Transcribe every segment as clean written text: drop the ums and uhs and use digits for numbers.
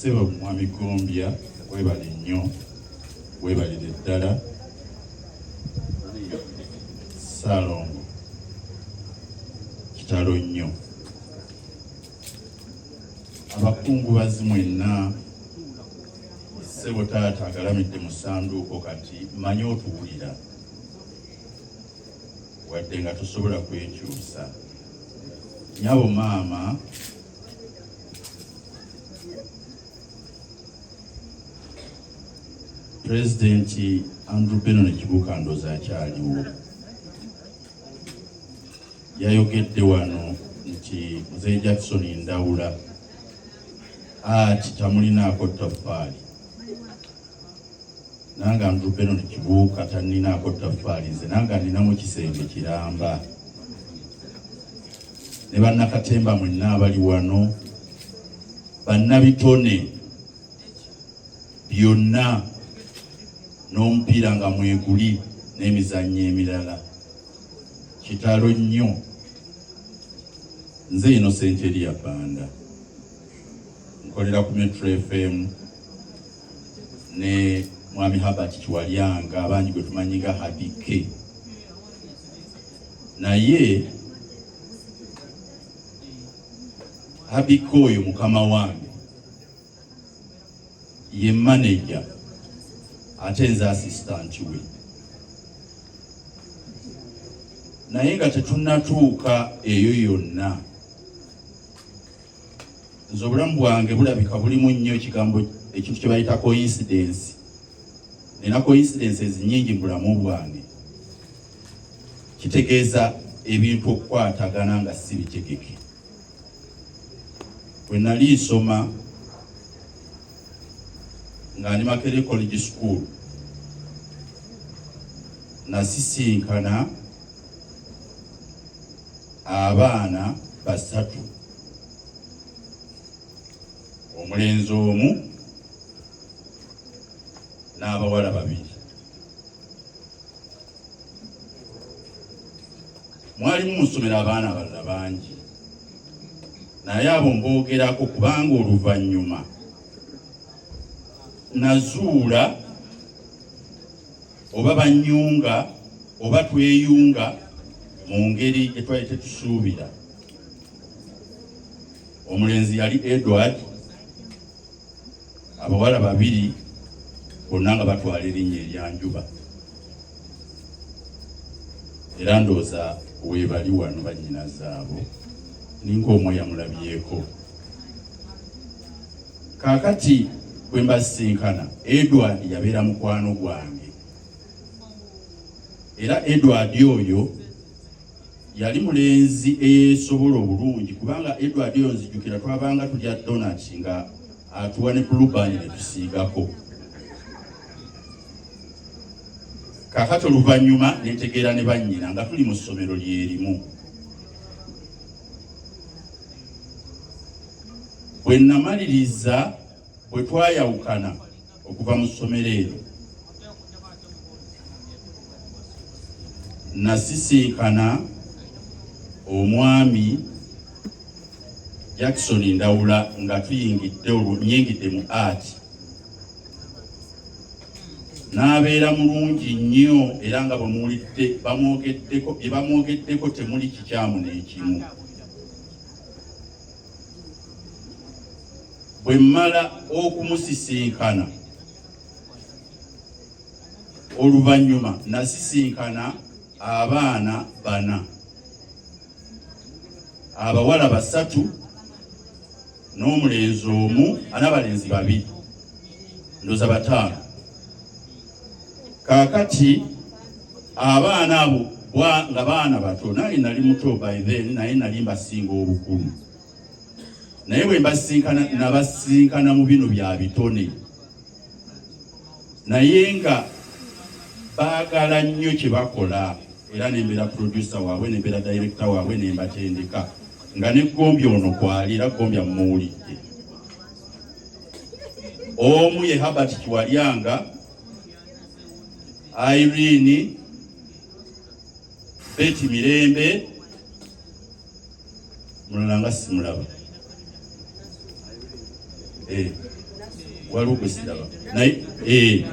Sebo Mwami Gombya webale nnyo webalire ddala Salongo kitalo nnyo abakungubazi mwenna Sebo taata agalamidde mu ssanduuko kati manyi otuwulira wadde nga tosobola kwekyusa nyabo maama President Andrew Benon Kibuuka ndoza akyaliwo yayogedde wano nti Mzee Jackson Ndawula ati tamulinaako ttaffaali nanga Andrew Benon Kibuuka taninaako ttaffaali nze nanga ninamu kisenge kiramba ne bannakatemba mwenna abali wano bannabitone byonna n'omupiira nga mweguli n'emizannyo emirala kitalo nnyo nze Innocent Elia Banda nkolera ku Metro FM ne Mwami Herbert Kiwalyanga abangi gwe tumanyi nga Habike naye Habike oyo mukama wange ye manager ate nze assistant we naye nga tetunnatuuka eyo yonna nze obulamu bwange bulabika bulimu nnyo ekigambo ekintu kye bayita coincidence nina coincidences nyingi mu bulamu bwange kitegeeza ebintu okukwatagana nga si bitegeke bwe nali nsoma nga ndi Makerere College School nasisinkana abaana basatu omulenzi omu n'abawala babiri mwalimu musomera abaana abalala bangi naye abo mboogerako kubanga oluvannyuma nazuula oba banyunga oba tweyunga mu ngeri etwali tetusuubira. Omulenzi yali Edward, abawala babiri bonna nga batwala erinnya eryanjuba. Era ndooza weebali wano bannyinazaabo ninga omwe yamulabyeko. Kaakati bwe mbasinkana, Edward yabeera mukwano gwange. Era Edward oyo yali mulenzi eyeesobola obulungi kubanga Edward oyo nzijukira twabanga tulya donut nga atuwa ne bulubani ne tusiigako. Kaakati oluvannyuma netegeera ne bannyina nga tuli mu ssomero lyerimu. Bwe namaliriza bwe twayawukana okuva mu ssomero eryo, nasisinkana omwami Jackson Ndawula nga nyingidde mu art. N'abeera mulungi nnyo era nga bamuwulidde bamwogeddeko temuli kikyamu n'ekimu. Bwe mmala okumusisinkana, oluvannyuma nasisinkana abaana bana, abawala 3 n'omulenzi omu, n'abalenzi 2, ndoza 5. Kaakati abaana abo nga baana bato, naye nali muto by then, naye nali mbasinga obukulu. Naye bwe mbasinkana nabasinkana mu bino bya bitone, naye nga baagala nnyo kye bakola, era nembeera producer waabwe nembeera director waabwe nembatendeka nga ne Gombya ono kwalira Gombya mmuwulidde. Omu ye Herbert Kiwalyanga, Irene, Betty Mirembe, mulala nga simulaba. waliwo gwe siraba naye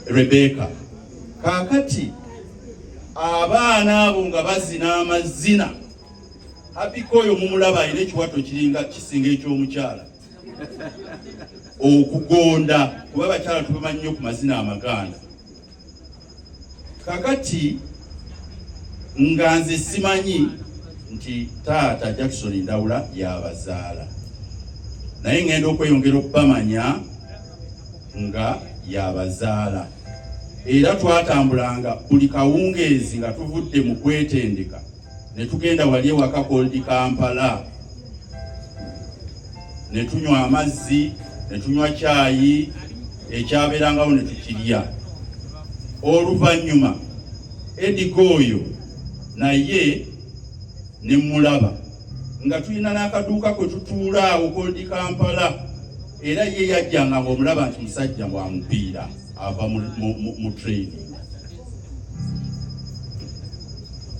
Rebecca. Kaakati abaana abo nga bazina amazina, Happy oyo mumulaba alina ekiwato kiringa kisinga eky'omukyala okugonda, kuba bakyala tubamanyi nnyo ku mazina amaganda. Kakati nga nze simanyi nti taata Jackson Ndawula yabazaala, naye ngenda okweyongera okubamanya nga yabazaala. Era twatambulanga buli kawungeezi nga tuvudde mu kwetendeka ne tugenda wali ewaka Cold Kampala, ne tunywa amazzi, ne tunywa caayi, ekyabeerangawo ne tukirya. Oluvannyuma Edigoyo naye ne mulaba nga tulina n'akaduuka kwe tutuula awo Cold Kampala, era ye yajjanga ng'omulaba nti musajja bwamupiira ava mu training.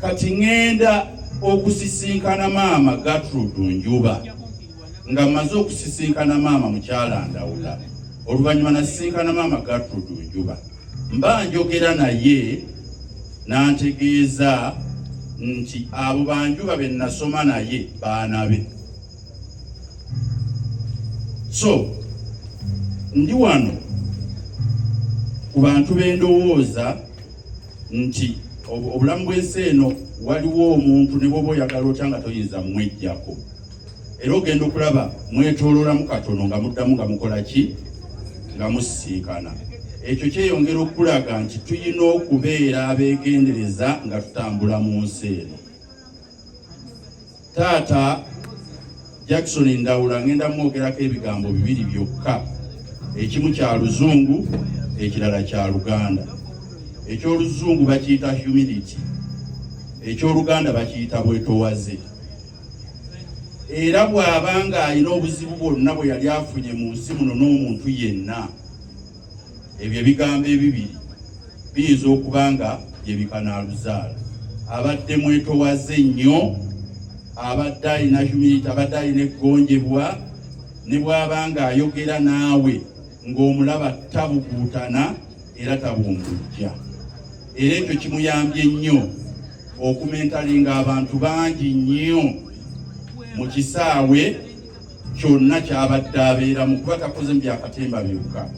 Kati ngenda okusisinkana maama Gertrude Njuba, nga maze okusisinkana maama mukyala Ndawula, oluvannyuma nasisinkana maama Gertrude Njuba, mba njogera naye n'antegeeza nti abo banjuba be nasoma naye baana be. So ndi wano ku bantu b'endowooza nti obulamu bw'ensi eno waliwo omuntu ne bw'oba oyagala otya nga toyinza mwejjako, era ogenda okulaba mwetooloolamu katono nga muddamu nga mukola ki, nga musisinkana. Ekyo kyeyongera okulaga nti tuyina okubeera abeegendereza nga tutambula mu nsi eno. Taata Jackson Ndawula ngenda mwogerako ebigambo bibiri byokka, ekimu kya Luzungu, ekirala kya Luganda. Eky'Oluzungu bakiyita humility, eky'Oluganda bakiyita bwetowaze. Era bw'abanga alina obuzibu bwonna bwe yali afunye mu nsi muno n'omuntu yenna, ebyo ebigambo ebibiri biyinza okuba nga bye bikanaaluzaala. Abadde mwetowaze nnyo, abadde alina humility, abadde alina eggonjebwa, ne bw'abanga ayogera naawe ng'omulaba tabuguutana era tabumbujja. Era ekyo kimuyambye nnyo okumentalinga abantu bangi nnyo mu kisaawe kyonna ky'abadde abeeramu, kuba takoze mu byakatemba byokka.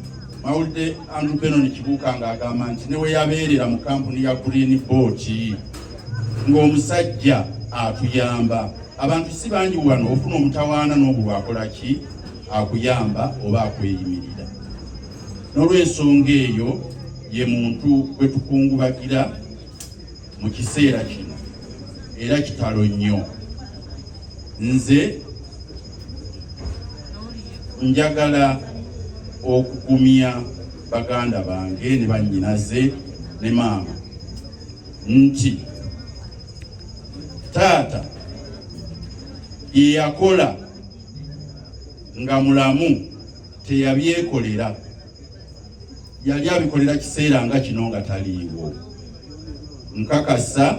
Mawulidde Andrew Benon Kibuuka ng'agamba nti ne we yabeerera mu kampuni ya Green Boat ng'omusajja atuyamba. Abantu si bangi wano ofuna omutawaana n'obulwa akola ki, akuyamba oba akweyimirira. N'olw'ensonga eyo ye muntu gwe tukungubagira mu kiseera kino, era kitalo nnyo. Nze njagala okugumya baganda bange ne bannyinaze ne maama nti taata ye yakola nga mulamu teyabyekolera, yali abikolera kiseera nga kino nga taliiwo. Nkakasa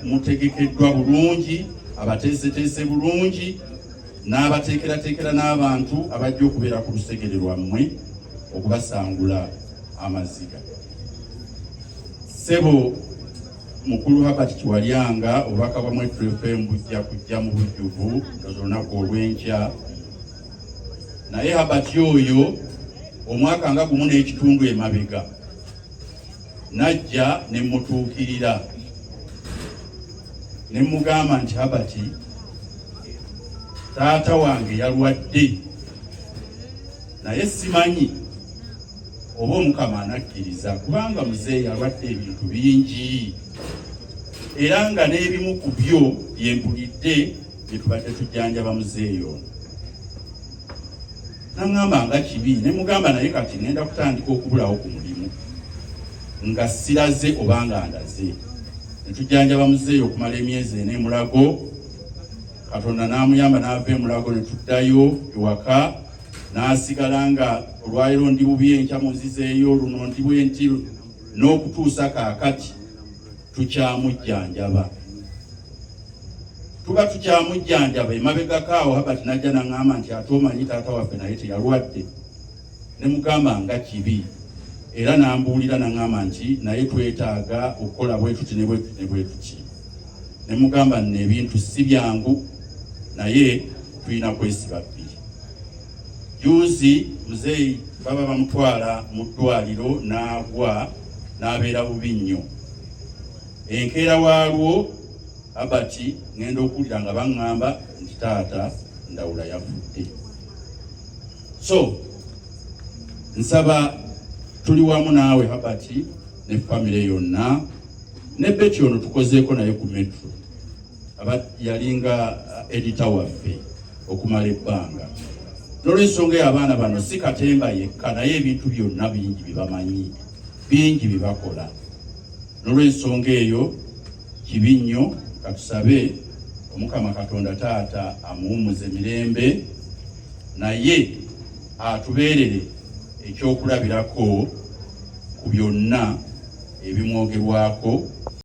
mutegekeddwa bulungi, abateeseteese bulungi, n'abateekerateekera n'abantu abajja okubeera ku lusegere lwammwe okubasangula amaziga. Ssebo mukulu Herbert Kiwalyanga, obubaka bwa Metro FM bujja kujja mu bujjuvu olunaku olw'enkya. Naye Herbert oyo omwaka nga gumu n'ekitundu emabega najja ne mutuukirira ne mugamba nti Herbert, taata wange yalwadde, naye simanyi oba Omukama anakkiriza, kubanga muzeeyi yalwadde ebintu bingi, era nga n'ebimu ku byo yempulidde bye tubadde tujjanjaba muzeeyi ono. Naŋŋamba nga kibi, ne mugamba naye kati ngenda kutandika okubulawo ku mulimu nga siraze oba nga ndaze. Ne tujjanjaba muzeeyi okumala emyezi 4 e Mulago. Katonda n'amuyamba n'ava e Mulago ne tuddayo ewaka, n'asigala nga olwaliro ndi bubi, enkya muzizeeyo, luno ndi bwenti, n'okutuusa kaakati tukyamujjanjaba. tuba tukyamujjanjaba emabegako awo Habert najja n'aŋŋamba nti ate omanyi taata waffe naye teyalwadde. Ne mugamba nga kibi, era n'ambuulira n'aŋŋamba nti naye twetaaga okukola bwe tuti ne bwe tuti ne bwe tuti. Ne mugamba nno ebintu si byangu naye tulina kwesiba bbiri. Juzi muzeeyi baba bamutwala mu ddwaliro n'agwa n'abeera bubi nnyo. Enkeera waalwo Habert ngenda okuwulira nga baŋŋamba nti taata Ndawula yafudde. So nsaba tuli wamu naawe Habert ne famire yonna ne Betty ono tukozeeko naye ku Metro yalinga editor waffe okumala ebbanga. N'olw'ensonga y'abaana bano si Katemba yekka naye ebintu byonna bingi bibamanyi, bingi bibakola. N'olw'ensonga eyo kibi nnyo katusabe Omukama Katonda taata amuwummuze mirembe naye atubeerere ekyokulabirako ku byonna ebimwogerwako